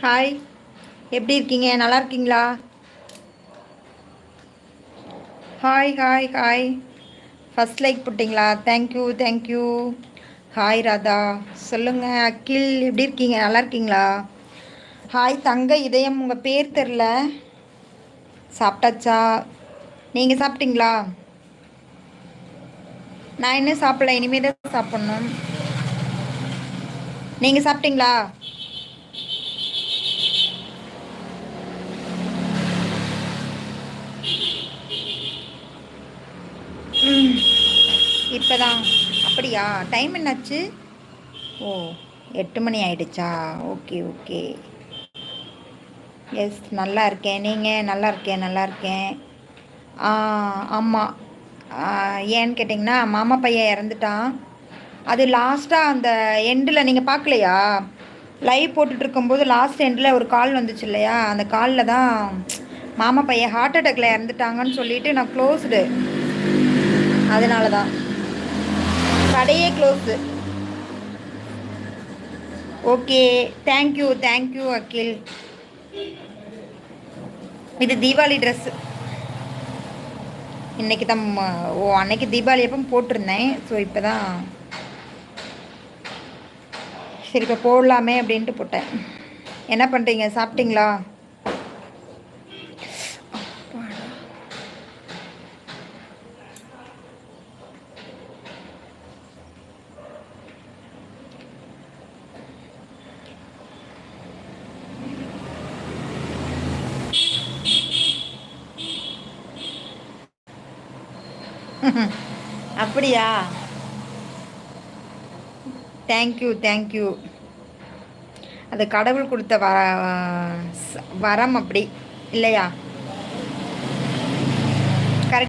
Hi, எப்படி இருக்கீங்க? நல்லா இருக்கீங்களா? Hi hi hi. First like போட்டிங்களா? Thank you thank you. ஹாய் ராதா. சொல்லுங்கள் அக்கில், எப்படி இருக்கீங்க? நல்லா இருக்கீங்களா? ஹாய் தங்க இதயம், உங்கள் பேர் தெரில. சாப்பிட்டாச்சா? நீங்கள் சாப்பிட்டீங்களா? நான் இன்னும் சாப்பிடல, இனிமேல் தான் சாப்பிட்ணும். நீங்கள் சாப்பிட்டீங்களா? இப்போதான். அப்படியா? டைம் என்னாச்சு? ஓ, 8 மணி ஆயிடுச்சா? Okay okay. எஸ், நல்லா இருக்கேன். நீங்கள்? நல்லா இருக்கேன் நல்லா இருக்கேன். ஆமாம். ஏன்னு கேட்டிங்கன்னா மாமா பையன் இறந்துட்டான். அது லாஸ்ட்டாக அந்த எண்டில் நீங்கள் பார்க்கலையா? லைவ் போட்டுட்ருக்கும்போது லாஸ்ட் எண்டில் ஒரு கால் வந்துச்சு இல்லையா? அந்த காலில் தான் மாமா பையன் ஹார்ட் அட்டாக்ல இறந்துட்டாங்கன்னு சொல்லிட்டு நான் க்ளோஸ்டு. அதனால தான் கடையே க்ளோஸு. ஓகே, தேங்க்யூ தேங்க்யூ அகில். இது தீபாவளி ட்ரெஸ்ஸு. இன்றைக்கி தான். ஓ, அன்னைக்கு தீபாவளி அப்போ போட்டிருந்தேன். ஸோ இப்போ தான் சரி இப்போ போடலாமே அப்படின்ட்டு போட்டேன். என்ன பண்ணுறீங்க? சாப்பிட்டீங்களா? அப்படியா? Thank you thank you. அது கடவுள் கொடுத்த வரம் அப்படி இல்லையா?